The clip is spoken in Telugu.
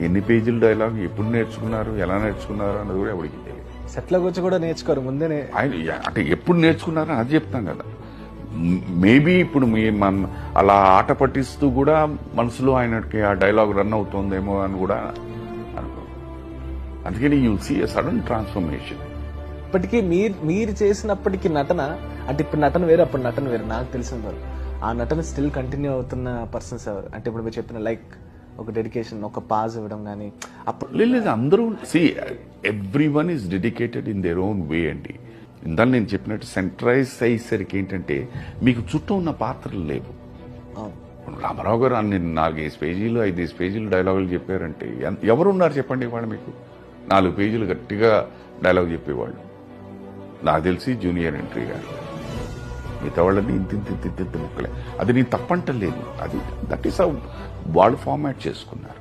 ఎన్ని పేజీల డైలాగ్ ఎప్పుడు నేర్చుకున్నారు, ఎలా నేర్చుకున్నారు అన్నది కూడా ఎవరికి తెలియదు. సెట్లోకి వచ్చి కూడా నేర్చుకోరు ముందే. ఆయన అంటే ఎప్పుడు నేర్చుకున్నారో అది చెప్తాం కదా. మేబీ ఇప్పుడు అలా ఆట పట్టిస్తూ కూడా మనసులో ఆయనకి ఆ డైలాగ్ రన్ అవుతుందేమో అని కూడా అనుకో. అందుకని you see a sudden transformation. ఇప్పటికీ మీరు చేసినప్పటికీ నటన అంటే ఇప్పుడు నటన వేరు, అప్పుడు నటన వేరు. నాకు తెలిసిన వరకు ఆ నటన స్టిల్ కంటిన్యూ అవుతున్న పర్సన్స్ ఎవరు అంటే ఇప్పుడు మీరు చెప్పిన లైక్ ఒక డెడికేషన్, ఒక పాజ్ ఇవ్వడం కానీ అప్పుడు లేదు. అందరూ see every one is dedicated in their own way అండి. ఇందాక నేను చెప్పినట్టు సెంట్రైజ్ అయ్యేసరికి ఏంటంటే మీకు చుట్టూ ఉన్న పాత్రలు లేవు. రామారావు గారు అన్ని 4-5 పేజీలు 5 పేజీలు డైలాగులు చెప్పారంటే ఎవరు ఉన్నారు చెప్పండి వాళ్ళు మీకు? 4 పేజీలు గట్టిగా డైలాగ్ చెప్పేవాళ్ళు నాకు తెలిసి జూనియర్ ఎంట్రీ గారు. మిగతా వాళ్ళని ఇంత ముక్కలే. అది నేను తప్పంటలేదు. అది దట్ ఈస్ వాళ్ళు ఫార్మాట్ చేసుకున్నారు.